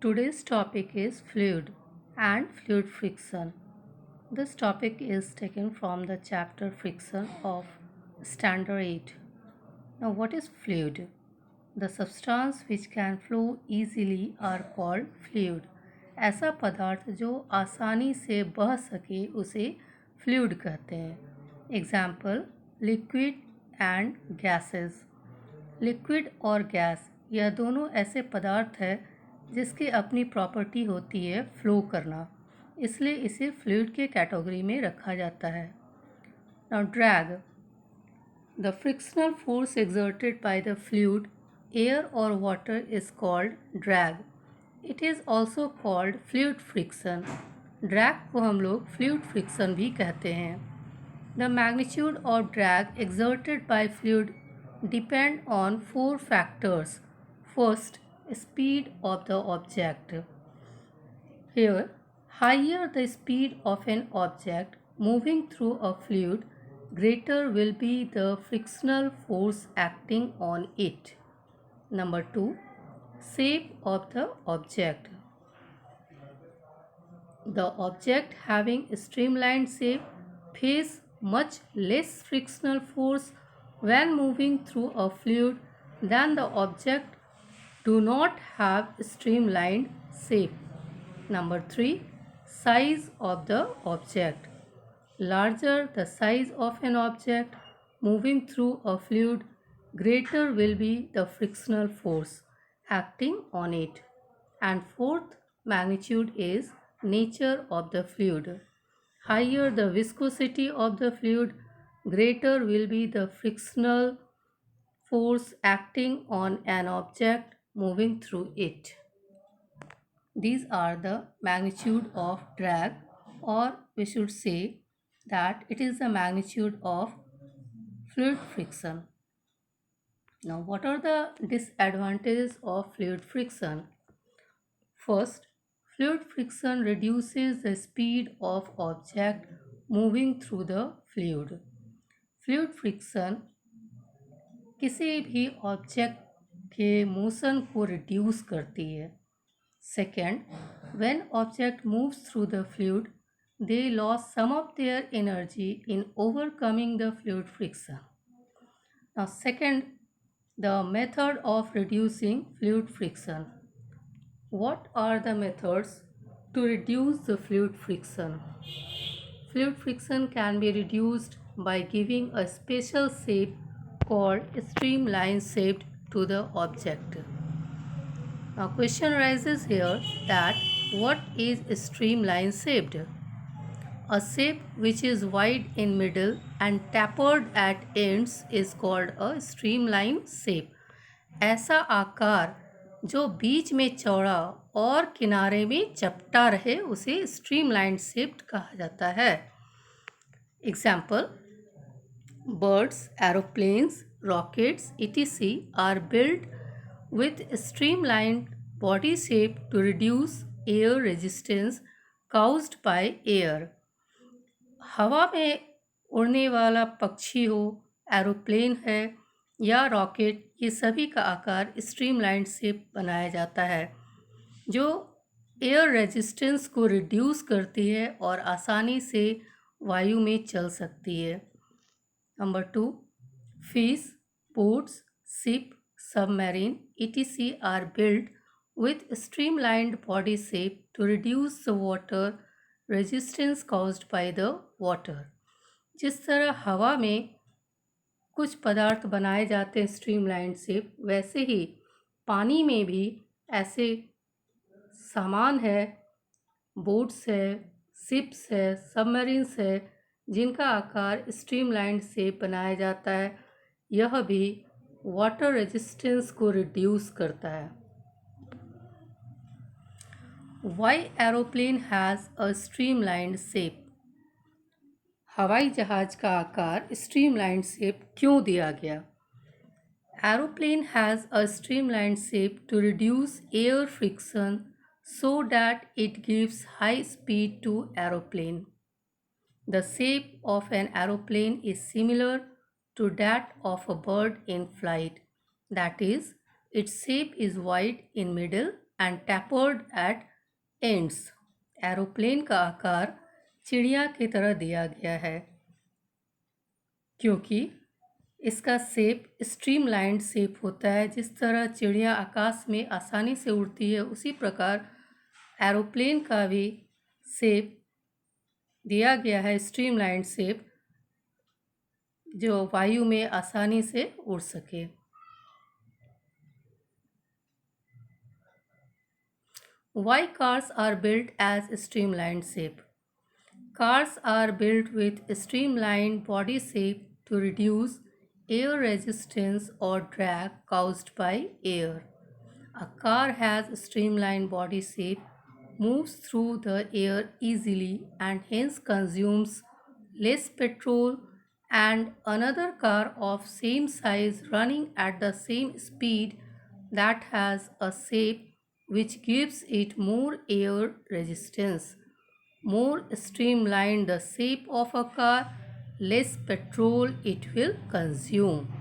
Today's topic is fluid and fluid friction. This topic is taken from the chapter Friction of Standard 8. Now, what is fluid? The substance which can flow easily are called fluid. ऐसा पदार्थ जो आसानी से बह सके उसे fluid कहते हैं. Example liquid and gases. Liquid और गैस यह दोनों ऐसे पदार्थ हैं जिसकी अपनी प्रॉपर्टी होती है फ्लो करना, इसलिए इसे फ्लूइड के कैटेगरी में रखा जाता है. Now drag. The frictional force exerted by the fluid, air or water is called drag. It is also called fluid friction. Drag को हम लोग फ्लूइड फ्रिक्शन भी कहते हैं. The magnitude of drag exerted by fluid depend on four factors. First, speed of the object. Here, higher the speed of an object moving through a fluid, greater will be the frictional force acting on it. Number 2, shape of the object. The object having streamlined shape face much less frictional force when moving through a fluid than the object do not have streamlined shape. Number 3, size of the object. Larger the size of an object moving through a fluid, greater will be the frictional force acting on it. And fourth magnitude is nature of the fluid. Higher the viscosity of the fluid, greater will be the frictional force acting on an object moving through it. These are the magnitude of drag, or we should say that it is the magnitude of fluid friction. Now, what are the disadvantages of fluid friction? First, fluid friction reduces the speed of object moving through the fluid. Fluid friction किसी भी object के motion को reduce करती है. Second, when object moves through the fluid, they lost some of their energy in overcoming the fluid friction. Now, second, the method of reducing fluid friction. What are the methods to reduce the fluid friction? Fluid friction can be reduced by giving a special shape called streamline shape to the object. Now, question arises here that what is streamline shaped? A shape which is wide in middle and tapered at ends is called a streamline shape. ऐसा आकार जो बीच में चौड़ा और किनारे में चपटा रहे उसे streamline shaped कहा जाता है. Example, birds, aeroplanes, rockets, etc. are built with streamlined body shape to reduce air resistance caused by air. हवा में उड़ने वाला पक्षी हो, एरोप्लेन है या रॉकेट, ये सभी का आकार स्ट्रीमलाइंड शेप बनाया जाता है जो एयर रेजिस्टेंस को रिड्यूस करती है और आसानी से वायु में चल सकती है. Number 2, fish, boats, ship, submarine, etc. are built with streamlined body shape to reduce the water resistance caused by the water. जिस तरह हवा में कुछ पदार्थ बनाए जाते हैं स्ट्रीमलाइंड शेप, वैसे ही पानी में भी ऐसे सामान है, बोट्स है, शिप्स है, सबमरीन्स है जिनका आकार स्ट्रीमलाइंड शेप बनाया जाता है. यह भी वाटर रेजिस्टेंस को रिड्यूस करता है. Why aeroplane has a streamlined shape. हवाई जहाज का आकार स्ट्रीमलाइंड शेप क्यों दिया गया? Aeroplane has a streamlined shape to reduce air friction so that it gives high speed to aeroplane. The shape of an aeroplane is similar to that of a bird in flight. That is, its shape is wide in middle and tapered at ends. Aeroplane का आकार चिड़िया की तरह दिया गया है क्योंकि इसका शेप स्ट्रीमलाइंड शेप होता है। जिस तरह चिड़िया आकाश में आसानी से उड़ती है, उसी प्रकार एरोप्लेन का भी शेप दिया गया है, स्ट्रीमलाइंड शेप, जो वायु में आसानी से उड़ सके। Why cars are built as streamlined shape? Cars are built with streamlined body shape to reduce air resistance or drag caused by air. A car has streamlined body shape, moves through the air easily, and hence consumes less petrol, and another car of same size running at the same speed that has a shape which gives it more air resistance. More streamlined the shape of a car, less petrol it will consume.